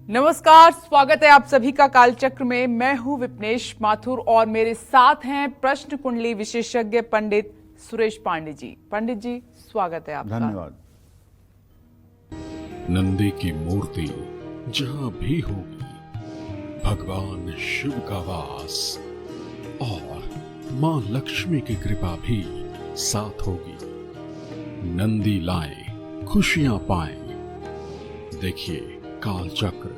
नमस्कार, स्वागत है आप सभी का कालचक्र में। मैं हूं विपनेश माथुर और मेरे साथ हैं प्रश्न कुंडली विशेषज्ञ पंडित सुरेश पांडे जी। पंडित जी, स्वागत है आपका। धन्यवाद। नंदी की मूर्ति जहां भी होगी, भगवान शिव का वास और मां लक्ष्मी की कृपा भी साथ होगी। नंदी लाएं, खुशियां पाएं। देखिए कालचक्र।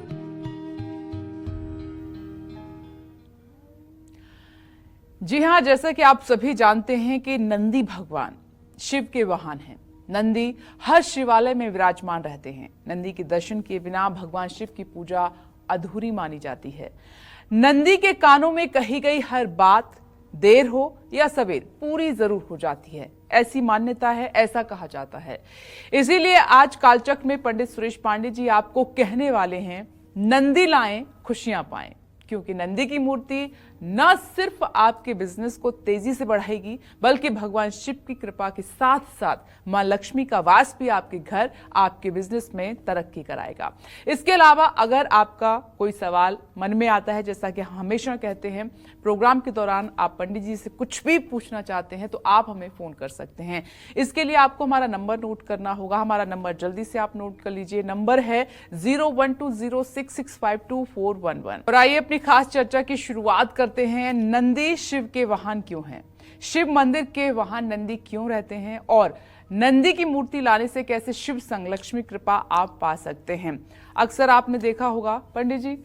जी हाँ, जैसा कि आप सभी जानते हैं कि नंदी भगवान शिव के वाहन हैं। नंदी हर शिवालय में विराजमान रहते हैं। नंदी के दर्शन किए बिना भगवान शिव की पूजा अधूरी मानी जाती है। नंदी के कानों में कही गई हर बात देर हो या सवेर पूरी जरूर हो जाती है, ऐसी मान्यता है, ऐसा कहा जाता है। इसीलिए आज कालचक्र में पंडित सुरेश पांडे जी आपको कहने वाले हैं, नंदी लाएं, खुशियां पाएं। क्योंकि नंदी की मूर्ति न सिर्फ आपके बिजनेस को तेजी से बढ़ाएगी, बल्कि भगवान शिव की कृपा के साथ साथ मां लक्ष्मी का वास भी आपके घर, आपके बिजनेस में तरक्की कराएगा। इसके अलावा अगर आपका कोई सवाल मन में आता है, जैसा कि हम हमेशा कहते हैं, प्रोग्राम के दौरान आप पंडित जी से कुछ भी पूछना चाहते हैं तो आप हमें फोन कर सकते हैं। इसके लिए आपको हमारा नंबर नोट करना होगा। हमारा नंबर जल्दी से आप नोट कर लीजिए। नंबर है 0120665241। और आइए अपनी खास चर्चा की शुरुआत करते हैं। नंदी शिव के वाहन क्यों हैं? शिव मंदिर के वाहन नंदी क्यों रहते हैं? और नंदी की मूर्ति लाने से कैसे शिव संग लक्ष्मी कृपा आप पा सकते हैं? अक्सर आपने देखा होगा पंडित जी,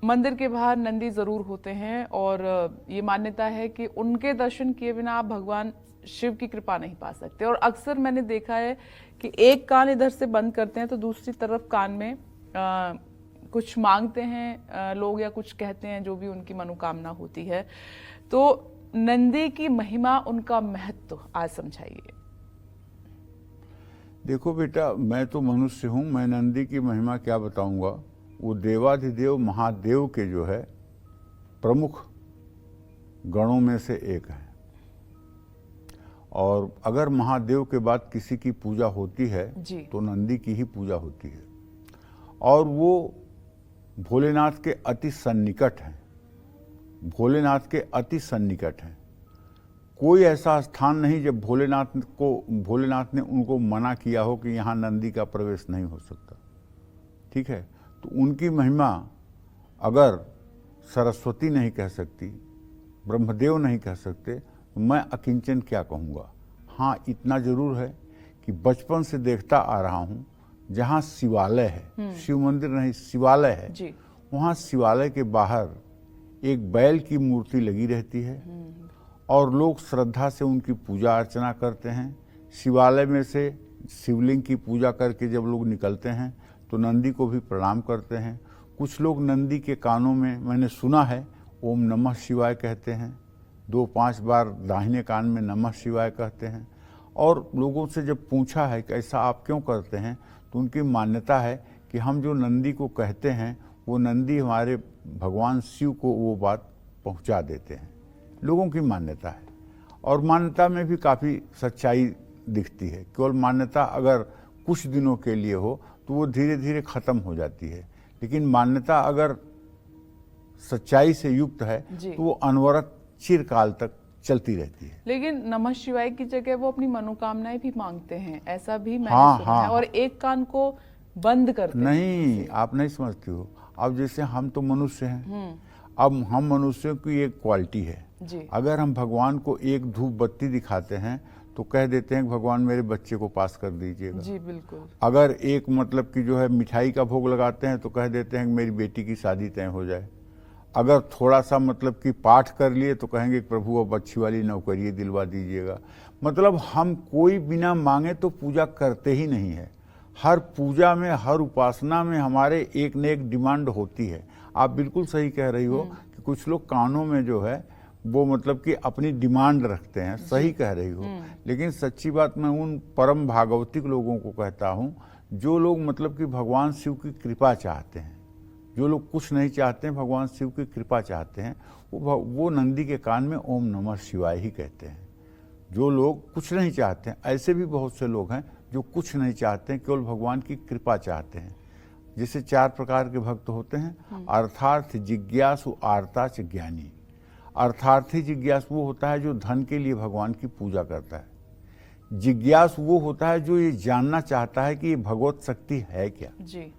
मंदिर के बाहर नंदी जरूर होते हैं और ये मान्यता है कि उनके दर्शन किए बिना आप भगवान शिव की कृपा नहीं पा सकते। और अक्सर मैंने देखा है कि एक कान इधर से बंद करते हैं तो दूसरी तरफ कान में कुछ मांगते हैं लोग या कुछ कहते हैं, जो भी उनकी मनोकामना होती है। तो नंदी की महिमा, उनका महत्व आज समझाइए। देखो बेटा, मैं तो मनुष्य हूँ, मैं नंदी की महिमा क्या बताऊंगा। वो देवाधिदेव महादेव के जो है प्रमुख गणों में से एक है। और अगर महादेव के बाद किसी की पूजा होती है तो नंदी की ही पूजा होती है। और वो भोलेनाथ के अति सन्निकट हैं। भोलेनाथ के अति सन्निकट हैं। कोई ऐसा स्थान नहीं जब भोलेनाथ ने उनको मना किया हो कि यहाँ नंदी का प्रवेश नहीं हो सकता। ठीक है, तो उनकी महिमा अगर सरस्वती नहीं कह सकती, ब्रह्मदेव नहीं कह सकते, तो मैं अकिंचन क्या कहूँगा। हाँ, इतना जरूर है कि बचपन से देखता आ रहा हूँ, जहाँ शिवालय है, शिव मंदिर नहीं शिवालय है, वहाँ शिवालय के बाहर एक बैल की मूर्ति लगी रहती है और लोग श्रद्धा से उनकी पूजा अर्चना करते हैं। शिवालय में से शिवलिंग की पूजा करके जब लोग निकलते हैं तो नंदी को भी प्रणाम करते हैं। कुछ लोग नंदी के कानों में, मैंने सुना है, ओम नमः शिवाय कहते हैं। 2-5 बार दाहिने कान में नमः शिवाय कहते हैं। और लोगों से जब पूछा है कि ऐसा आप क्यों करते हैं, तो उनकी मान्यता है कि हम जो नंदी को कहते हैं वो नंदी हमारे भगवान शिव को वो बात पहुंचा देते हैं। लोगों की मान्यता है और मान्यता में भी काफ़ी सच्चाई दिखती है। केवल मान्यता अगर कुछ दिनों के लिए हो तो वो धीरे धीरे ख़त्म हो जाती है, लेकिन मान्यता अगर सच्चाई से युक्त है तो वो अनवरत चिरकाल तक चलती रहती है। लेकिन नमः शिवाय की जगह वो अपनी मनोकामनाएं भी मांगते हैं, ऐसा भी मैंने सुना है। और एक कान को बंद करते नहीं, आप नहीं समझती हो। अब जैसे हम तो मनुष्य हैं, अब हम मनुष्यों की एक क्वालिटी है। अगर हम भगवान को एक धूप बत्ती दिखाते हैं तो कह देते हैं कि भगवान मेरे बच्चे को पास कर दीजिएगा। जी बिल्कुल। अगर एक मतलब कि जो है मिठाई का भोग लगाते हैं तो कह देते हैं कि मेरी बेटी की शादी तय हो जाए। अगर थोड़ा सा मतलब कि पाठ कर लिए तो कहेंगे कि प्रभु अब अच्छी वाली नौकरी दिलवा दीजिएगा। मतलब हम कोई बिना मांगे तो पूजा करते ही नहीं है। हर पूजा में, हर उपासना में हमारे एक न एक डिमांड होती है। आप बिल्कुल सही कह रही हो कि कुछ लोग कानों में जो है वो मतलब कि अपनी डिमांड रखते हैं। सही कह रही हो, लेकिन सच्ची बात मैं उन परम भागवतिक लोगों को कहता हूँ जो लोग मतलब कि भगवान शिव की कृपा चाहते हैं। जो लोग कुछ नहीं चाहते हैं, भगवान शिव की कृपा चाहते हैं, वो नंदी के कान में ओम नमः शिवाय ही कहते हैं। जो लोग कुछ नहीं चाहते हैं, ऐसे भी बहुत से लोग हैं जो कुछ नहीं चाहते हैं, केवल भगवान की कृपा चाहते हैं। जैसे 4 प्रकार के भक्त होते हैं। अर्थार्थ, जिज्ञासु, आर्ताच, ज्ञानी। अर्थार्थी जिज्ञासु वो होता है जो धन के लिए भगवान की पूजा करता है। जिज्ञासु वो होता है जो ये जानना चाहता है कि ये भगवत शक्ति है क्या जी।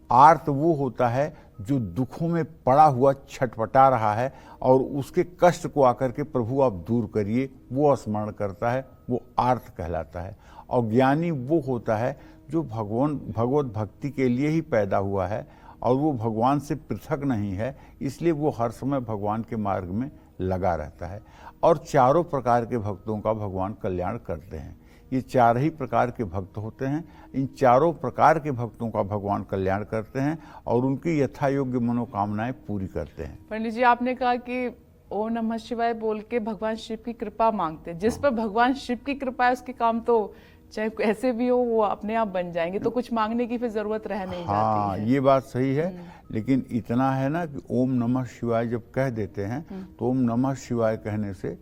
आर्त वो होता है जो दुखों में पड़ा हुआ छटपटा रहा है और उसके कष्ट को आकर के प्रभु आप दूर करिए, वो स्मरण करता है, वो आर्त कहलाता है। और ज्ञानी वो होता है जो भगवत भक्ति के लिए ही पैदा हुआ है और वो भगवान से पृथक नहीं है, इसलिए वो हर समय भगवान के मार्ग में लगा रहता है। और चारों प्रकार के भक्तों का भगवान कल्याण करते हैं। ये 4 ही प्रकार के भक्त होते हैं। इन चारों प्रकार के भक्तों का भगवान कल्याण करते हैं और उनकी यथा योग्य मनोकामनाएं पूरी करते हैं। पंडित जी, आपने कहा कि ओम नमः शिवाय बोल के भगवान शिव की कृपा मांगते हैं। जिस पर भगवान शिव की कृपा है उसके काम तो चाहे कैसे भी हो वो अपने आप बन जाएंगे, तो कुछ मांगने की फिर जरूरत रह नहीं जाती है। ये बात सही है, लेकिन इतना है ना कि ओम नमः शिवाय जब कह देते हैं तो ओम नमः शिवाय कहने से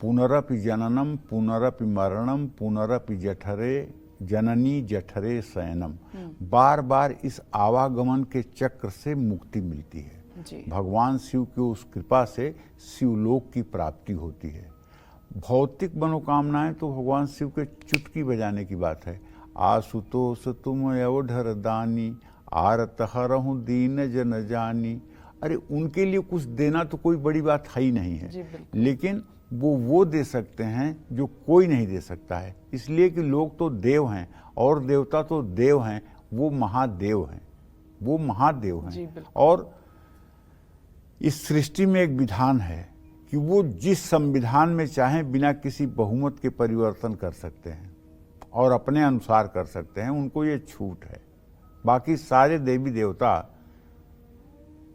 पुनरपि जननम, पुनरपि मरणम, पुनरपि जठरे जननी जठरे शयनम, बार बार इस आवागमन के चक्र से मुक्ति मिलती है जी। भगवान शिव की उस कृपा से शिवलोक की प्राप्ति होती है। भौतिक मनोकामनाएं तो भगवान शिव के चुटकी बजाने की बात है। आशुतोष तुम अवधर दानी, आरत हरहु दीन जन जानी। अरे उनके लिए कुछ देना तो कोई बड़ी बात है ही नहीं है, लेकिन वो दे सकते हैं जो कोई नहीं दे सकता है, इसलिए कि लोग तो देव हैं और देवता तो देव हैं, वो महादेव हैं, वो महादेव हैं। और इस सृष्टि में एक विधान है कि वो जिस संविधान में चाहें बिना किसी बहुमत के परिवर्तन कर सकते हैं और अपने अनुसार कर सकते हैं, उनको ये छूट है। बाकी सारे देवी देवता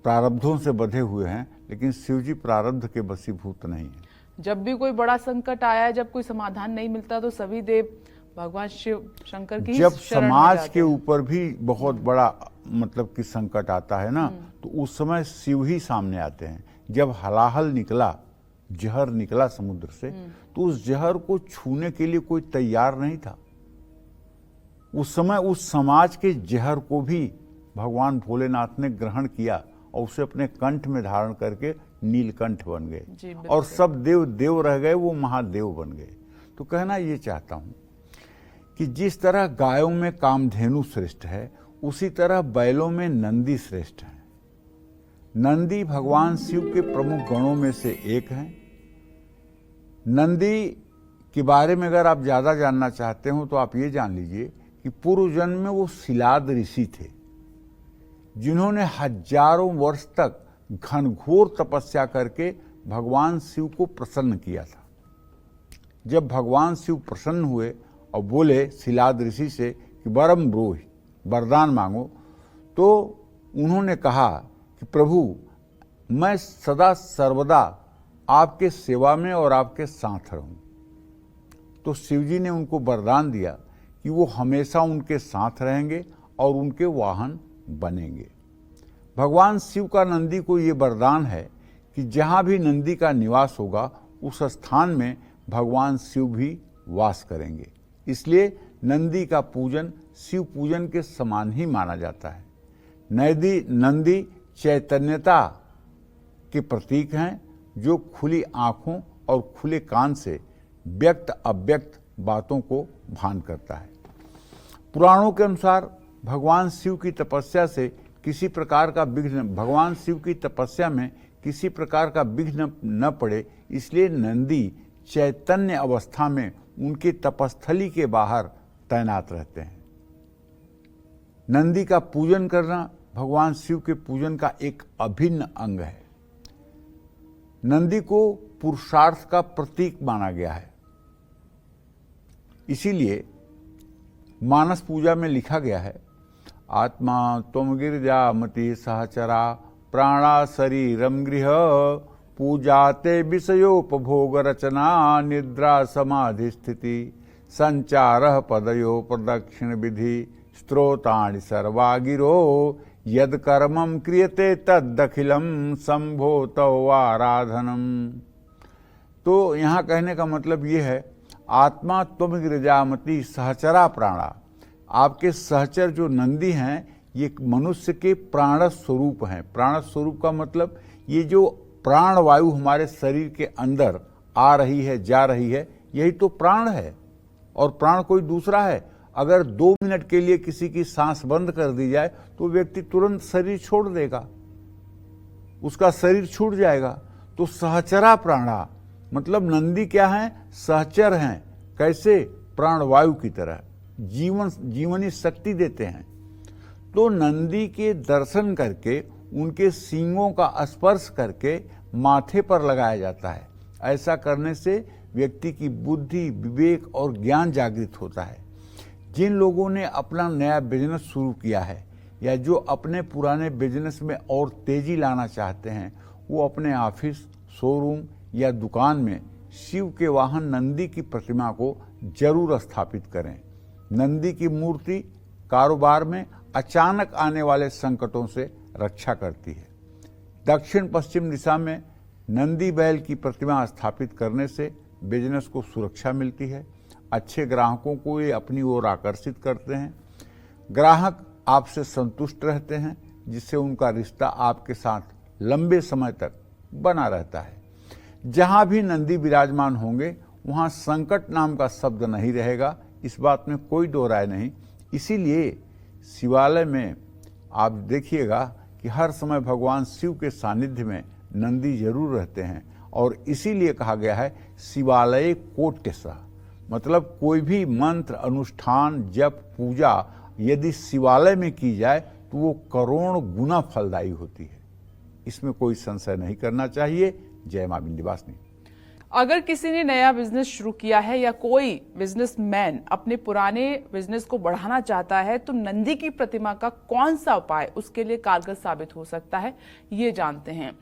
प्रारब्धों से बंधे हुए हैं, लेकिन शिव जी प्रारब्ध के वशीभूत नहीं है। जब भी कोई बड़ा संकट आया, जब कोई समाधान नहीं मिलता, तो सभी देव भगवान शिव शंकर की जब समाज के ऊपर भी बहुत बड़ा मतलब कि संकट आता है ना, तो उस समय शिव ही सामने आते हैं। जब हलाहल निकला, जहर निकला समुद्र से, तो उस जहर को छूने के लिए कोई तैयार नहीं था। उस समय उस समाज के जहर को भी भगवान भोलेनाथ ने ग्रहण किया और उसे अपने कंठ में धारण करके नीलकंठ बन गए और सब देव देव रह गए, वो महादेव बन गए। तो कहना ये चाहता हूं कि जिस तरह गायों में कामधेनु श्रेष्ठ है, उसी तरह बैलों में नंदी श्रेष्ठ है। नंदी भगवान शिव के प्रमुख गणों में से एक हैं। नंदी के बारे में अगर आप ज्यादा जानना चाहते हो तो आप ये जान लीजिए कि पूर्व जन्म में वो शिलाद ऋषि थे, जिन्होंने हजारों वर्ष तक घनघोर तपस्या करके भगवान शिव को प्रसन्न किया था। जब भगवान शिव प्रसन्न हुए और बोले शिलाद ऋषि से कि वरम ब्रूहि, वरदान मांगो, तो उन्होंने कहा कि प्रभु मैं सदा सर्वदा आपके सेवा में और आपके साथ रहूं। तो शिव जी ने उनको वरदान दिया कि वो हमेशा उनके साथ रहेंगे और उनके वाहन बनेंगे। भगवान शिव का नंदी को ये वरदान है कि जहां भी नंदी का निवास होगा उस स्थान में भगवान शिव भी वास करेंगे। इसलिए नंदी का पूजन शिव पूजन के समान ही माना जाता है। नंदी चैतन्यता के प्रतीक हैं, जो खुली आंखों और खुले कान से व्यक्त अव्यक्त बातों को भान करता है। पुराणों के अनुसार भगवान शिव की तपस्या से किसी प्रकार का विघ्न, भगवान शिव की तपस्या में किसी प्रकार का विघ्न न पड़े, इसलिए नंदी चैतन्य अवस्था में उनकी तपस्थली के बाहर तैनात रहते हैं। नंदी का पूजन करना भगवान शिव के पूजन का एक अभिन्न अंग है। नंदी को पुरुषार्थ का प्रतीक माना गया है, इसीलिए मानस पूजा में लिखा गया है, आत्मा त्वं गिरिजामति सहचरा प्राणा शरीरम गृह पूजाते विषयोपभोग रचना निद्रा समाधि स्थिति संचार पदयो प्रदक्षिण विधि स्त्रोतानि सर्वागिरो यद कर्मम क्रियते तदखिलम संभो तव आराधनम। तो यहाँ कहने का मतलब ये है, आत्मा त्वं गिरिजामति सहचरा प्राणा, आपके सहचर जो नंदी हैं ये मनुष्य के प्राण स्वरूप हैं। प्राण स्वरूप का मतलब ये जो प्राण वायु हमारे शरीर के अंदर आ रही है, जा रही है, यही तो प्राण है। और प्राण कोई दूसरा है। अगर 2 मिनट के लिए किसी की सांस बंद कर दी जाए तो व्यक्ति तुरंत शरीर छोड़ देगा, उसका शरीर छूट जाएगा। तो सहचरा प्राणा मतलब नंदी क्या है? सहचर हैं। कैसे? प्राणवायु की तरह जीवनी शक्ति देते हैं। तो नंदी के दर्शन करके, उनके सींगों का स्पर्श करके माथे पर लगाया जाता है। ऐसा करने से व्यक्ति की बुद्धि, विवेक और ज्ञान जागृत होता है। जिन लोगों ने अपना नया बिजनेस शुरू किया है या जो अपने पुराने बिजनेस में और तेजी लाना चाहते हैं, वो अपने ऑफिस, शोरूम या दुकान में शिव के वाहन नंदी की प्रतिमा को जरूर स्थापित करें। नंदी की मूर्ति कारोबार में अचानक आने वाले संकटों से रक्षा करती है। दक्षिण पश्चिम दिशा में नंदी बैल की प्रतिमा स्थापित करने से बिजनेस को सुरक्षा मिलती है। अच्छे ग्राहकों को ये अपनी ओर आकर्षित करते हैं। ग्राहक आपसे संतुष्ट रहते हैं, जिससे उनका रिश्ता आपके साथ लंबे समय तक बना रहता है। जहां भी नंदी विराजमान होंगे वहां संकट नाम का शब्द नहीं रहेगा, इस बात में कोई दो राय नहीं। इसीलिए शिवालय में आप देखिएगा कि हर समय भगवान शिव के सानिध्य में नंदी जरूर रहते हैं। और इसीलिए कहा गया है शिवालय कोट्यसा, मतलब कोई भी मंत्र, अनुष्ठान, जप, पूजा यदि शिवालय में की जाए तो वो करोड़ गुना फलदायी होती है। इसमें कोई संशय नहीं करना चाहिए। जय मां विंध्यवासिनी। अगर किसी ने नया बिजनेस शुरू किया है या कोई बिजनेसमैन अपने पुराने बिजनेस को बढ़ाना चाहता है, तो नंदी की प्रतिमा का कौन सा उपाय उसके लिए कारगर साबित हो सकता है, ये जानते हैं।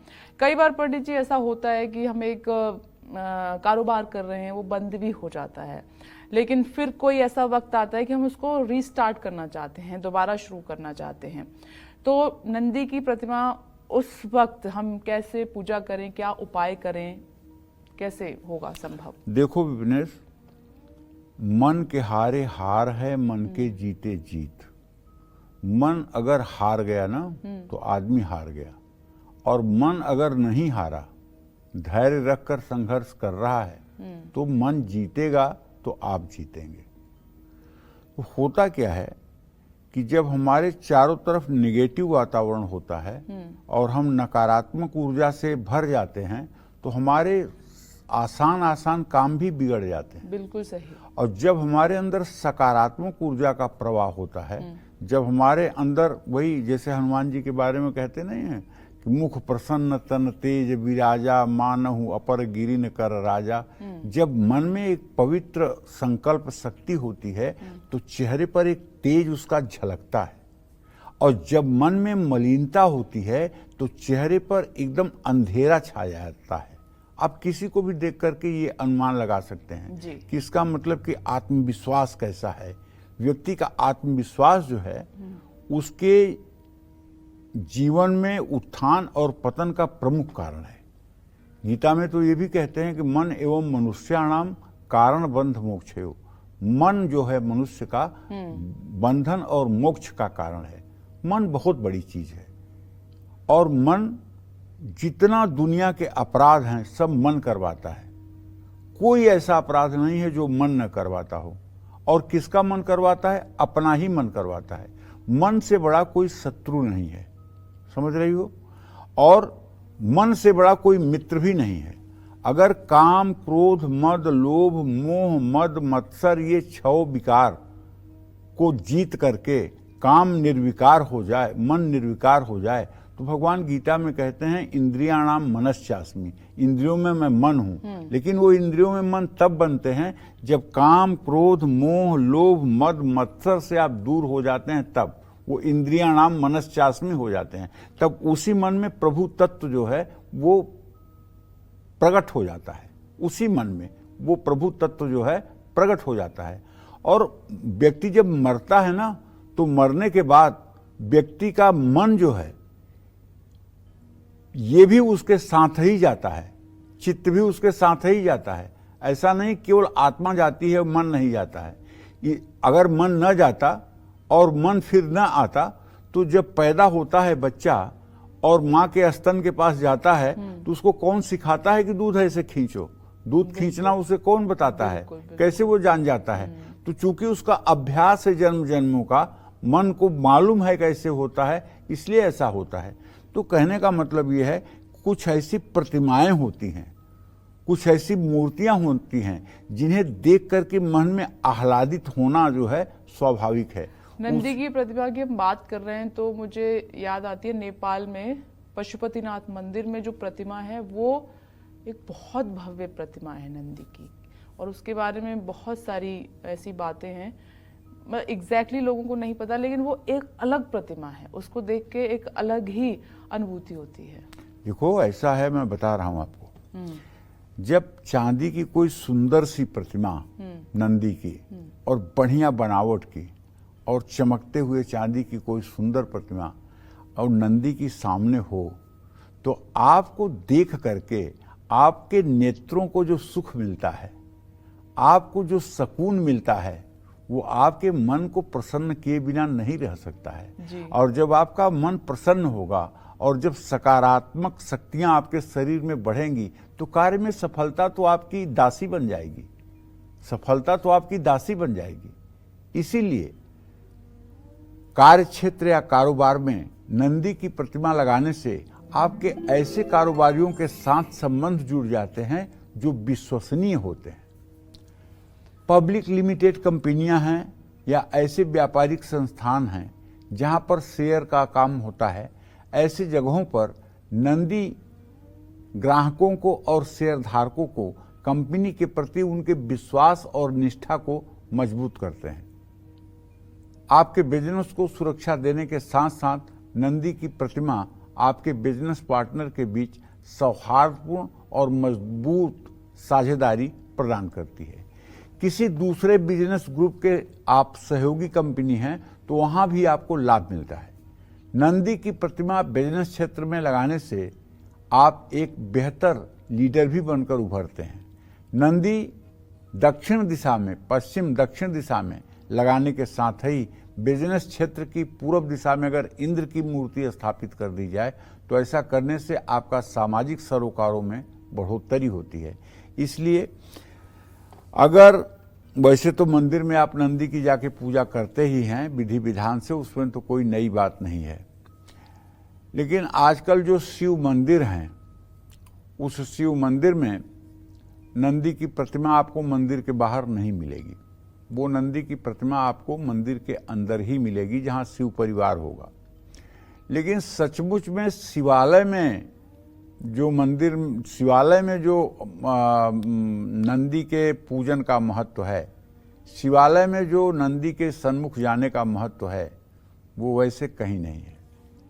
कई बार पंडित जी ऐसा होता है कि हम एक कारोबार कर रहे हैं, वो बंद भी हो जाता है, लेकिन फिर कोई ऐसा वक्त आता है कि हम उसको रीस्टार्ट करना चाहते हैं, दोबारा शुरू करना चाहते हैं। तो नंदी की प्रतिमा उस वक्त हम कैसे पूजा करें, क्या उपाय करें, कैसे होगा संभव? देखो विनेश, मन के हारे हार है, मन के जीते जीत। मन अगर हार गया ना तो आदमी हार गया, और मन अगर नहीं हारा, धैर्य रखकर संघर्ष कर रहा है, तो मन जीतेगा, तो आप जीतेंगे। तो होता क्या है कि जब हमारे चारों तरफ निगेटिव वातावरण होता है और हम नकारात्मक ऊर्जा से भर जाते हैं, तो हमारे आसान काम भी बिगड़ जाते हैं। बिल्कुल सही। और जब हमारे अंदर सकारात्मक ऊर्जा का प्रवाह होता है, जब हमारे अंदर, वही जैसे हनुमान जी के बारे में कहते नहीं है कि मुख प्रसन्न तन तेज विराजा, मानहु अपर गिरिन कर राजा। जब मन में एक पवित्र संकल्प शक्ति होती है तो चेहरे पर एक तेज उसका झलकता है, और जब मन में मलिनता होती है तो चेहरे पर एकदम अंधेरा छा जाता है। आप किसी को भी देख करके ये अनुमान लगा सकते हैं कि इसका मतलब कि आत्मविश्वास कैसा है। व्यक्ति का आत्मविश्वास जो है उसके जीवन में उत्थान और पतन का प्रमुख कारण है। गीता में तो ये भी कहते हैं कि मन एवं मनुष्याणाम कारण बंध मोक्षयो। मन जो है मनुष्य का बंधन और मोक्ष का कारण है। मन बहुत बड़ी चीज है, और मन जितना दुनिया के अपराध हैं सब मन करवाता है। कोई ऐसा अपराध नहीं है जो मन न करवाता हो। और किसका मन करवाता है? अपना ही मन करवाता है। मन से बड़ा कोई शत्रु नहीं है, समझ रही हो? और मन से बड़ा कोई मित्र भी नहीं है। अगर काम, क्रोध, मद, लोभ, मोह, मद, मत्सर, ये 6 विकार को जीत करके काम निर्विकार हो जाए, मन निर्विकार हो जाए, तो भगवान गीता में कहते हैं इंद्रियाणाम मनश्चास्मि, इंद्रियों में मैं मन हूं। लेकिन वो इंद्रियों में मन तब बनते हैं जब काम, क्रोध, मोह, लोभ, मद, मत्सर से आप दूर हो जाते हैं, तब वो इंद्रियाणाम मनश्चास्मि हो जाते हैं। तब उसी मन में प्रभु तत्व जो है वो प्रकट हो जाता है। उसी मन में वो प्रभु तत्व जो है प्रकट हो जाता है। और व्यक्ति जब मरता है ना, तो मरने के बाद व्यक्ति का मन जो है ये भी उसके साथ ही जाता है, चित्त भी उसके साथ ही जाता है। ऐसा नहीं केवल आत्मा जाती है, मन नहीं जाता है। अगर मन न जाता और मन फिर न आता तो जब पैदा होता है बच्चा और माँ के स्तन के पास जाता है तो उसको कौन सिखाता है कि दूध ऐसे खींचो? दूध खींचना उसे कौन बताता है? कैसे वो जान जाता है? तो चूंकि उसका अभ्यास है जन्म जन्मों का, मन को मालूम है कैसे होता है, इसलिए ऐसा होता है। तो कहने का मतलब ये है, कुछ ऐसी प्रतिमाएं होती हैं, कुछ ऐसी मूर्तियां होती हैं जिन्हें देख करके मन में आह्लादित होना जो है स्वाभाविक है। नंदी की प्रतिमा की हम बात कर रहे हैं तो मुझे याद आती है नेपाल में पशुपतिनाथ मंदिर में जो प्रतिमा है वो एक बहुत भव्य प्रतिमा है नंदी की, और उसके बारे में बहुत सारी ऐसी बातें हैं, एग्जैक्टली लोगों को नहीं पता, लेकिन वो एक अलग प्रतिमा है, उसको देख के एक अलग ही अनुभूति होती है। देखो ऐसा है, मैं बता रहा हूँ आपको, जब चांदी की कोई सुंदर सी प्रतिमा नंदी की और बढ़िया बनावट की और चमकते हुए चांदी की कोई सुंदर प्रतिमा और नंदी की सामने हो, तो आपको देख करके आपके नेत्रों को जो सुख मिलता है, आपको जो सुकून मिलता है, वो आपके मन को प्रसन्न किए बिना नहीं रह सकता है। और जब आपका मन प्रसन्न होगा और जब सकारात्मक शक्तियां आपके शरीर में बढ़ेंगी तो कार्य में सफलता तो आपकी दासी बन जाएगी, सफलता तो आपकी दासी बन जाएगी। इसीलिए कार्य क्षेत्र या कारोबार में नंदी की प्रतिमा लगाने से आपके ऐसे कारोबारियों के साथ संबंध जुड़ जाते हैं जो विश्वसनीय होते हैं। पब्लिक लिमिटेड कंपनियां हैं या ऐसे व्यापारिक संस्थान हैं जहां पर शेयर का काम होता है, ऐसी जगहों पर नंदी ग्राहकों को और शेयरधारकों को कंपनी के प्रति उनके विश्वास और निष्ठा को मजबूत करते हैं। आपके बिजनेस को सुरक्षा देने के साथ साथ नंदी की प्रतिमा आपके बिजनेस पार्टनर के बीच सौहार्दपूर्ण और मजबूत साझेदारी प्रदान करती है। किसी दूसरे बिजनेस ग्रुप के आप सहयोगी कंपनी हैं तो वहां भी आपको लाभ मिलता है। नंदी की प्रतिमा बिजनेस क्षेत्र में लगाने से आप एक बेहतर लीडर भी बनकर उभरते हैं। नंदी दक्षिण दिशा में, पश्चिम दक्षिण दिशा में लगाने के साथ ही बिजनेस क्षेत्र की पूर्व दिशा में अगर इंद्र की मूर्ति स्थापित कर दी जाए तो ऐसा करने से आपका सामाजिक सरोकारों में बढ़ोतरी होती है। इसलिए अगर वैसे तो मंदिर में आप नंदी की जाके पूजा करते ही हैं विधि विधान से, उसमें तो कोई नई बात नहीं है, लेकिन आजकल जो शिव मंदिर हैं उस शिव मंदिर में नंदी की प्रतिमा आपको मंदिर के बाहर नहीं मिलेगी। वो नंदी की प्रतिमा आपको मंदिर के अंदर ही मिलेगी जहां शिव परिवार होगा। लेकिन सचमुच में शिवालय में जो मंदिर, शिवालय में जो नंदी के पूजन का महत्व है, शिवालय में जो नंदी के सन्मुख जाने का महत्व है, वो वैसे कहीं नहीं है।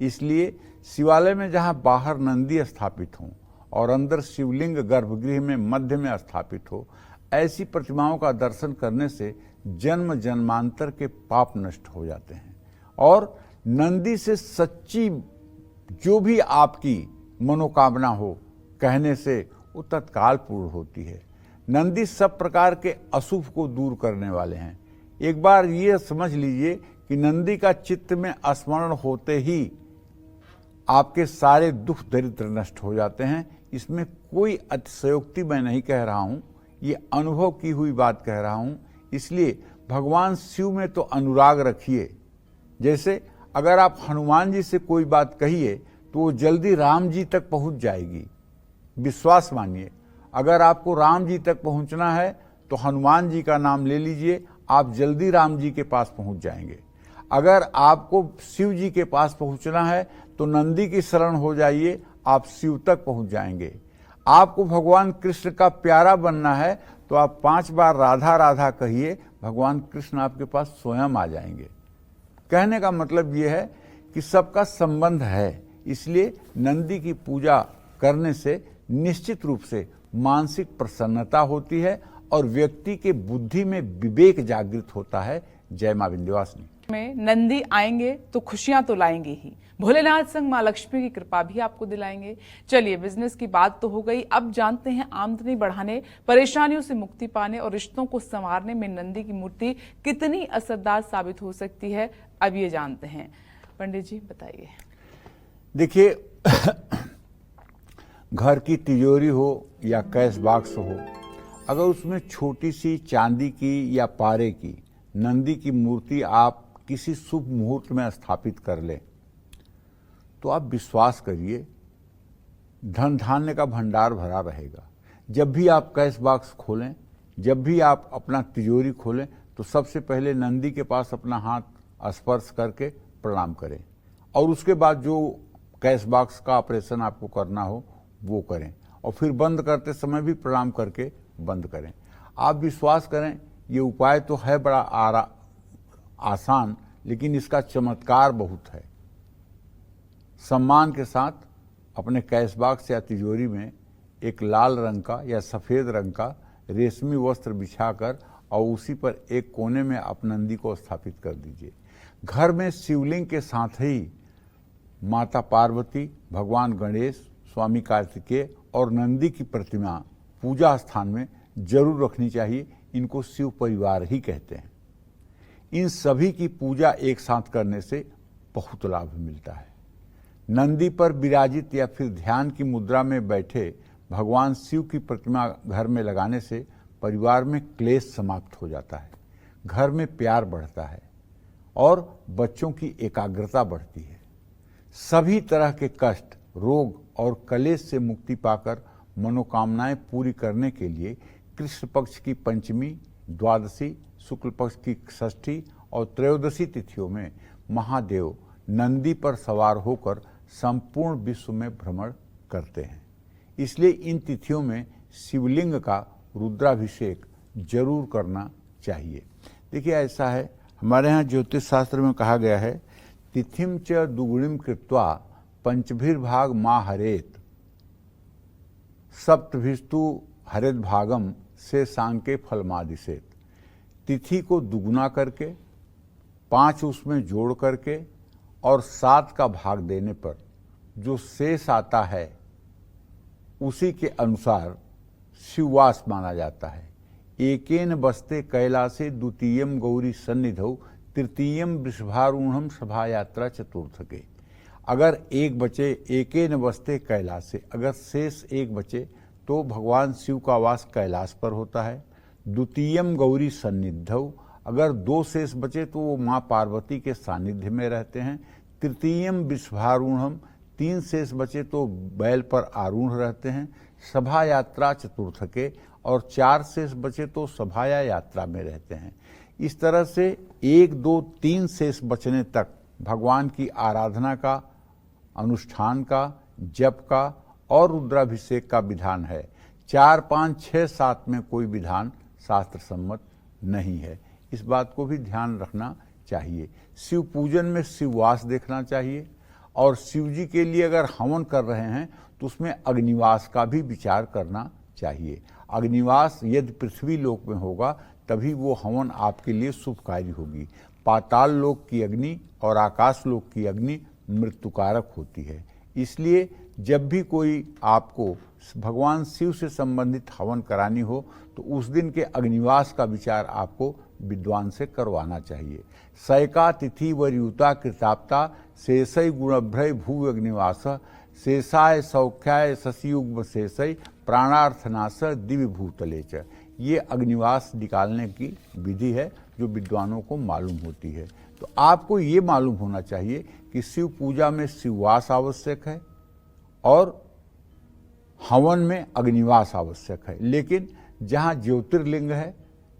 इसलिए शिवालय में जहाँ बाहर नंदी स्थापित हों और अंदर शिवलिंग गर्भगृह में मध्य में स्थापित हो, ऐसी प्रतिमाओं का दर्शन करने से जन्म जन्मांतर के पाप नष्ट हो जाते हैं और नंदी से सच्ची जो भी आपकी मनोकामना हो कहने से वो तत्काल पूर्ण होती है। नंदी सब प्रकार के अशुभ को दूर करने वाले हैं। एक बार ये समझ लीजिए कि नंदी का चित्त में स्मरण होते ही आपके सारे दुख दरिद्र नष्ट हो जाते हैं। इसमें कोई अतिशयोक्ति मैं नहीं कह रहा हूँ, ये अनुभव की हुई बात कह रहा हूँ। इसलिए भगवान शिव में तो अनुराग रखिए। जैसे अगर आप हनुमान जी से कोई बात कहिए तो वो जल्दी राम जी तक पहुंच जाएगी, विश्वास मानिए। अगर आपको राम जी तक पहुंचना है तो हनुमान जी का नाम ले लीजिए, आप जल्दी राम जी के पास पहुंच जाएंगे। अगर आपको शिव जी के पास पहुंचना है तो नंदी की शरण हो जाइए, आप शिव तक पहुंच जाएंगे। आपको भगवान कृष्ण का प्यारा बनना है तो आप 5 बार राधा राधा कहिए, भगवान कृष्ण आपके पास स्वयं आ जाएंगे। कहने का मतलब ये है कि सबका संबंध है। इसलिए नंदी की पूजा करने से निश्चित रूप से मानसिक प्रसन्नता होती है और व्यक्ति के बुद्धि में विवेक जागृत होता है। जय मां विंध्यवासिनी। में नंदी आएंगे तो खुशियां तो लाएंगे ही, भोलेनाथ संग मां लक्ष्मी की कृपा भी आपको दिलाएंगे। चलिए, बिजनेस की बात तो हो गई, अब जानते हैं आमदनी बढ़ाने, परेशानियों से मुक्ति पाने और रिश्तों को संवारने में नंदी की मूर्ति कितनी असरदार साबित हो सकती है। अब ये जानते हैं। पंडित जी बताइए। देखिए, घर की तिजोरी हो या कैश बॉक्स हो, अगर उसमें छोटी सी चांदी की या पारे की नंदी की मूर्ति आप किसी शुभ मुहूर्त में स्थापित कर लें, तो आप विश्वास करिए धन धान्य का भंडार भरा रहेगा। जब भी आप कैश बॉक्स खोलें, जब भी आप अपना तिजोरी खोलें, तो सबसे पहले नंदी के पास अपना हाथ स्पर्श करके प्रणाम करें और उसके बाद जो कैश बॉक्स का ऑपरेशन आपको करना हो वो करें, और फिर बंद करते समय भी प्रणाम करके बंद करें। आप विश्वास करें, ये उपाय तो है बड़ा आसान, लेकिन इसका चमत्कार बहुत है। सम्मान के साथ अपने कैश बॉक्स या तिजोरी में एक लाल रंग का या सफ़ेद रंग का रेशमी वस्त्र बिछाकर और उसी पर एक कोने में आप नंदी को स्थापित कर दीजिए। घर में शिवलिंग के साथ ही माता पार्वती, भगवान गणेश, स्वामी कार्तिकेय और नंदी की प्रतिमा पूजा स्थान में जरूर रखनी चाहिए। इनको शिव परिवार ही कहते हैं। इन सभी की पूजा एक साथ करने से बहुत लाभ मिलता है। नंदी पर विराजित या फिर ध्यान की मुद्रा में बैठे भगवान शिव की प्रतिमा घर में लगाने से परिवार में क्लेश समाप्त हो जाता है, घर में प्यार बढ़ता है और बच्चों की एकाग्रता बढ़ती है। सभी तरह के कष्ट, रोग और कलेश से मुक्ति पाकर मनोकामनाएं पूरी करने के लिए कृष्ण पक्ष की पंचमी, द्वादशी, शुक्ल पक्ष की षष्ठी और त्रयोदशी तिथियों में महादेव नंदी पर सवार होकर संपूर्ण विश्व में भ्रमण करते हैं। इसलिए इन तिथियों में शिवलिंग का रुद्राभिषेक जरूर करना चाहिए। देखिए, ऐसा है, हमारे यहाँ ज्योतिष शास्त्र में कहा गया है, तिथिम च दुगुणिम कृत्वा पंचभिर्भाग मा हरेत, सप्तभिस्तु हरेत भागम से सांके फलमादिसेत। तिथि को दुगुना करके, 5 उसमें जोड़ करके और 7 का भाग देने पर जो शेष आता है उसी के अनुसार शिववास माना जाता है। एकेन बस्ते कैलासे द्वितीयम गौरी सन्निधौ तृतीयम वृषभारूढ़ सभा यात्रा चतुर्थ के। अगर एक बचे, एकेन बस्ते कैलासे, अगर शेष एक बचे तो भगवान शिव का वास कैलाश पर होता है। द्वितीयम गौरी सन्निधौ, अगर 2 शेष बचे तो वो माँ पार्वती के सानिध्य में रहते हैं। तृतीयम वृषभारूढ़, 3 शेष बचे तो बैल पर आरूढ़ रहते हैं। सभा यात्रा चतुर्थ के, और 4 शेष बचे तो सभाया यात्रा में रहते हैं। इस तरह से 1, 2, 3 शेष बचने तक भगवान की आराधना का, अनुष्ठान का, जप का और रुद्राभिषेक का विधान है। 4, 5, 6, 7 में कोई विधान शास्त्र सम्मत नहीं है। इस बात को भी ध्यान रखना चाहिए। शिव पूजन में शिववास देखना चाहिए, और शिव जी के लिए अगर हवन कर रहे हैं तो उसमें अग्निवास का भी विचार करना चाहिए। अग्निवास यदि पृथ्वी लोक में होगा तभी वो हवन आपके लिए शुभकारी होगी। पाताल लोक की अग्नि और आकाश लोक की अग्नि मृत्युकारक होती है। इसलिए जब भी कोई आपको भगवान शिव से संबंधित हवन करानी हो तो उस दिन के अग्निवास का विचार आपको विद्वान से करवाना चाहिए। सैका तिथि वरयुता कृताप्ता शेषय गुणभ्रय भू अग्निवास शेषाय सौख्याय शशियुग्म शेषय प्राणार्थनाश दिव्य भूतले च। ये अग्निवास निकालने की विधि है जो विद्वानों को मालूम होती है। तो आपको ये मालूम होना चाहिए कि शिव पूजा में शिववास आवश्यक है और हवन में अग्निवास आवश्यक है। लेकिन जहाँ ज्योतिर्लिंग है,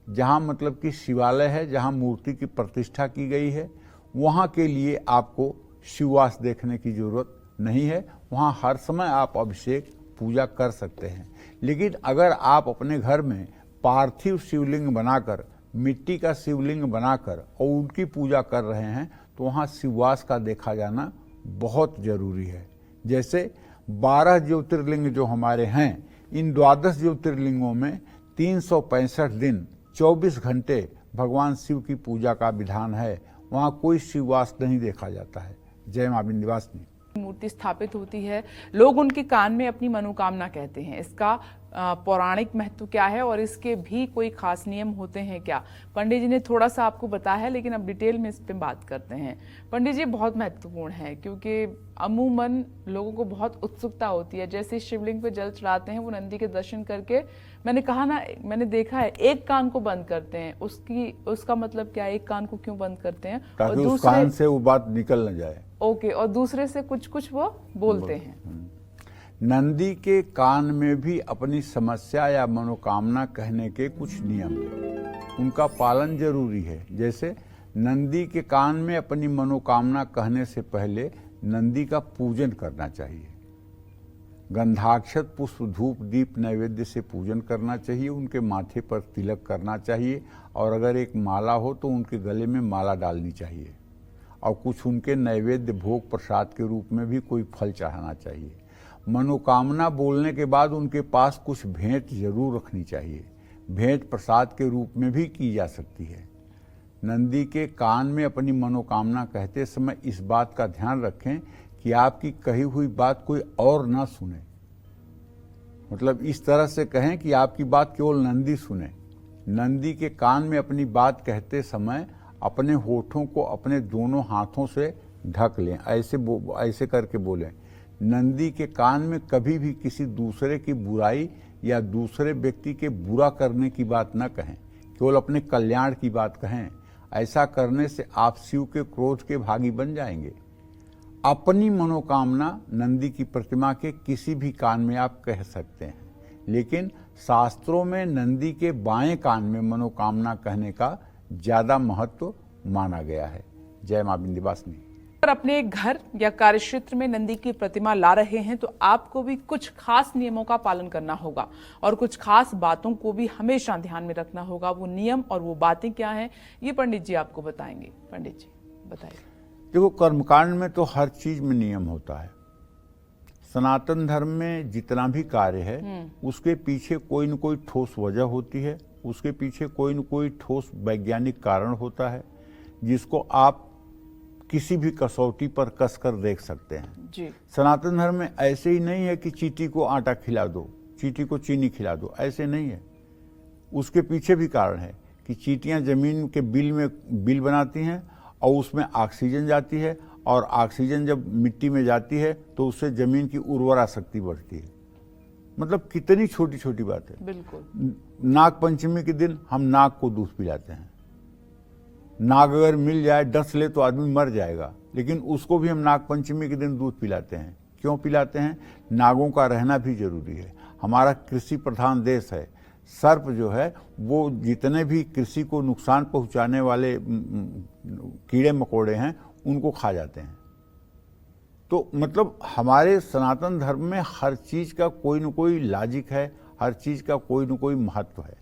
जहाँ मतलब कि शिवालय है, जहाँ मूर्ति की प्रतिष्ठा की गई है, वहाँ के लिए आपको शिववास देखने की जरूरत नहीं है। वहाँ हर समय आप अभिषेक पूजा कर सकते हैं। लेकिन अगर आप अपने घर में पार्थिव शिवलिंग बनाकर, मिट्टी का शिवलिंग बनाकर और उनकी पूजा कर रहे हैं तो वहाँ शिववास का देखा जाना बहुत जरूरी है। जैसे 12 ज्योतिर्लिंग जो हमारे हैं, इन 12 ज्योतिर्लिंगों में 365 दिन 24 घंटे भगवान शिव की पूजा का विधान है। वहाँ कोई शिववास नहीं देखा जाता है। जय मां विंध्यवासिनी। मूर्ति स्थापित होती है, लोग उनके कान में अपनी मनोकामना कहते हैं। इसका पौराणिक महत्व क्या है और इसके भी कोई खास नियम होते हैं क्या? पंडित जी ने थोड़ा सा आपको बताया है, लेकिन अब डिटेल में इस पे बात करते हैं। पंडित जी, बहुत महत्वपूर्ण है क्योंकि अमूमन लोगों को बहुत उत्सुकता होती है, जैसे शिवलिंग पे जल चढ़ाते हैं, वो नंदी के दर्शन करके, मैंने कहा ना, मैंने देखा है, एक कान को बंद करते हैं। उसका मतलब क्या है? एक कान को क्यों बंद करते हैं? ताकि उस कान से वो बात निकल न जाए। ओके, और दूसरे से कुछ कुछ वो बोलते हैं। नंदी के कान में भी अपनी समस्या या मनोकामना कहने के कुछ नियम हैं, उनका पालन जरूरी है। जैसे नंदी के कान में अपनी मनोकामना कहने से पहले नंदी का पूजन करना चाहिए। गंधाक्षत पुष्प धूप दीप नैवेद्य से पूजन करना चाहिए, उनके माथे पर तिलक करना चाहिए, और अगर एक माला हो तो उनके गले में माला डालनी चाहिए, और कुछ उनके नैवेद्य भोग प्रसाद के रूप में भी कोई फल चढ़ाना चाहिए। मनोकामना बोलने के बाद उनके पास कुछ भेंट जरूर रखनी चाहिए, भेंट प्रसाद के रूप में भी की जा सकती है। नंदी के कान में अपनी मनोकामना कहते समय इस बात का ध्यान रखें कि आपकी कही हुई बात कोई और ना सुने, मतलब इस तरह से कहें कि आपकी बात केवल नंदी सुने। नंदी के कान में अपनी बात कहते समय अपने होठों को अपने दोनों हाथों से ढक लें, ऐसे करके बोलें। नंदी के कान में कभी भी किसी दूसरे की बुराई या दूसरे व्यक्ति के बुरा करने की बात न कहें, केवल अपने कल्याण की बात कहें। ऐसा करने से आप शिव के क्रोध के भागी बन जाएंगे। अपनी मनोकामना नंदी की प्रतिमा के किसी भी कान में आप कह सकते हैं, लेकिन शास्त्रों में नंदी के बाएं कान में मनोकामना कहने का ज्यादा महत्व माना गया है। जय मां विंध्यवासिनी। अगर अपने घर या कार्यक्षेत्र में नंदी की प्रतिमा ला रहे हैं तो आपको भी कुछ खास नियमों का पालन करना होगा और कुछ खास बातों को भी हमेशा ध्यान में रखना होगा। वो नियम और वो बातें क्या हैं, ये पंडित जी आपको बताएंगे। पंडित जी बताइए। देखो, कर्मकांड में तो हर चीज में नियम होता है। सनातन धर्म में जितना भी कार्य है उसके पीछे कोई न कोई ठोस वजह होती है, उसके पीछे कोई न कोई ठोस वैज्ञानिक कारण होता है, जिसको आप किसी भी कसौटी पर कस कर देख सकते हैं जी। सनातन धर्म में ऐसे ही नहीं है कि चींटी को आटा खिला दो, चींटी को चीनी खिला दो, ऐसे नहीं है। उसके पीछे भी कारण है कि चींटियां जमीन के बिल बनाती हैं और उसमें ऑक्सीजन जाती है, और ऑक्सीजन जब मिट्टी में जाती है तो उससे जमीन की उर्वरा शक्ति बढ़ती है। मतलब कितनी छोटी छोटी बात है। बिल्कुल। नाग पंचमी के दिन हम नाग को दूध पिलाते हैं। नाग अगर मिल जाए, डस ले तो आदमी मर जाएगा, लेकिन उसको भी हम नाग पंचमी के दिन दूध पिलाते हैं। क्यों पिलाते हैं? नागों का रहना भी जरूरी है। हमारा कृषि प्रधान देश है। सर्प जो है वो जितने भी कृषि को नुकसान पहुंचाने वाले कीड़े मकोड़े हैं उनको खा जाते हैं। तो मतलब हमारे सनातन धर्म में हर चीज का कोई न कोई लॉजिक है, हर चीज का कोई न कोई महत्व है।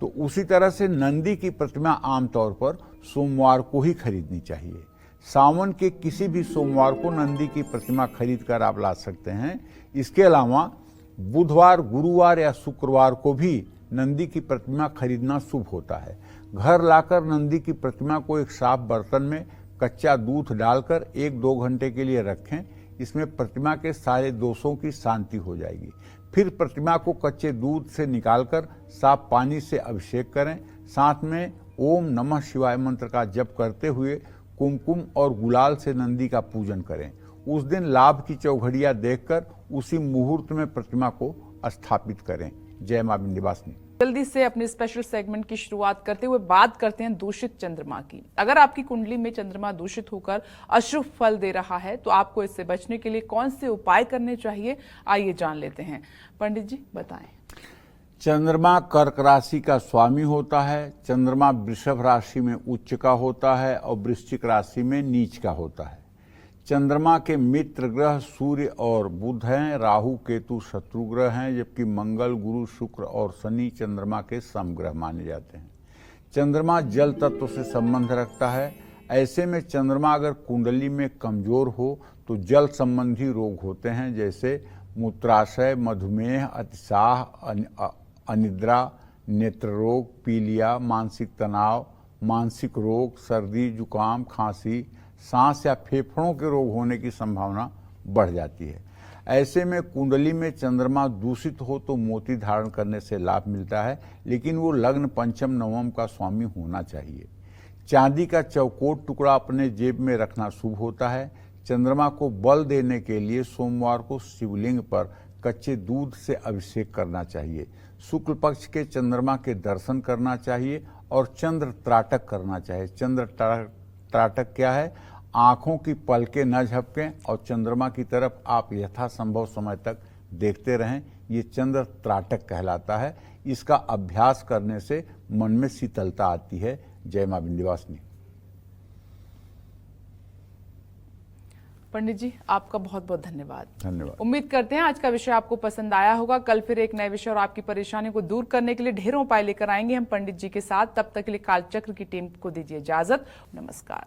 तो उसी तरह से नंदी की प्रतिमा आमतौर पर सोमवार को ही खरीदनी चाहिए। सावन के किसी भी सोमवार को नंदी की प्रतिमा खरीद कर आप ला सकते हैं। इसके अलावा बुधवार, गुरुवार या शुक्रवार को भी नंदी की प्रतिमा खरीदना शुभ होता है। घर लाकर नंदी की प्रतिमा को एक साफ बर्तन में कच्चा दूध डालकर 1-2 घंटे के लिए रखें। इसमें प्रतिमा के सारे दोषों की शांति हो जाएगी। फिर प्रतिमा को कच्चे दूध से निकालकर साफ पानी से अभिषेक करें। साथ में ओम नमः शिवाय मंत्र का जप करते हुए कुमकुम और गुलाल से नंदी का पूजन करें। उस दिन लाभ की चौघड़ियां देखकर उसी मुहूर्त में प्रतिमा को स्थापित करें। जय मां विंध्यवासिनी। जल्दी से अपने स्पेशल सेगमेंट की शुरुआत करते हुए बात करते हैं दूषित चंद्रमा की। अगर आपकी कुंडली में चंद्रमा दूषित होकर अशुभ फल दे रहा है तो आपको इससे बचने के लिए कौन से उपाय करने चाहिए, आइए जान लेते हैं। पंडित जी बताएं। चंद्रमा कर्क राशि का स्वामी होता है। चंद्रमा वृषभ राशि में उच्च का होता है और वृश्चिक राशि में नीच का होता है। चंद्रमा के मित्र ग्रह सूर्य और बुध हैं। राहु केतु शत्रु ग्रह हैं, जबकि मंगल, गुरु, शुक्र और शनि चंद्रमा के समग्रह माने जाते हैं। चंद्रमा जल तत्व से संबंध रखता है। ऐसे में चंद्रमा अगर कुंडली में कमजोर हो तो जल संबंधी रोग होते हैं, जैसे मूत्राशय, मधुमेह, अतिसाह, अनिद्रा, नेत्र रोग, पीलिया, मानसिक तनाव, मानसिक रोग, सर्दी, जुकाम, खांसी, सांस या फेफड़ों के रोग होने की संभावना बढ़ जाती है। ऐसे में कुंडली में चंद्रमा दूषित हो तो मोती धारण करने से लाभ मिलता है, लेकिन वो लग्न पंचम नवम का स्वामी होना चाहिए। चांदी का चौकोर टुकड़ा अपने जेब में रखना शुभ होता है। चंद्रमा को बल देने के लिए सोमवार को शिवलिंग पर कच्चे दूध से अभिषेक करना चाहिए। शुक्ल पक्ष के चंद्रमा के दर्शन करना चाहिए और चंद्र त्राटक करना चाहिए। चंद्र त्राटक क्या है? आंखों की पलकें न झपकें और चंद्रमा की तरफ आप यथासंभव समय तक देखते रहें। ये चंद्र त्राटक कहलाता है। इसका अभ्यास करने से मन में शीतलता आती है। जय मां विंध्यवासिनी। पंडित जी, आपका बहुत बहुत धन्यवाद। धन्यवाद। उम्मीद करते हैं आज का विषय आपको पसंद आया होगा। कल फिर एक नए विषय और आपकी परेशानी को दूर करने के लिए ढेरों उपाय लेकर आएंगे हम पंडित जी के साथ। तब तक के लिए कालचक्र की टीम को दीजिए इजाजत। नमस्कार।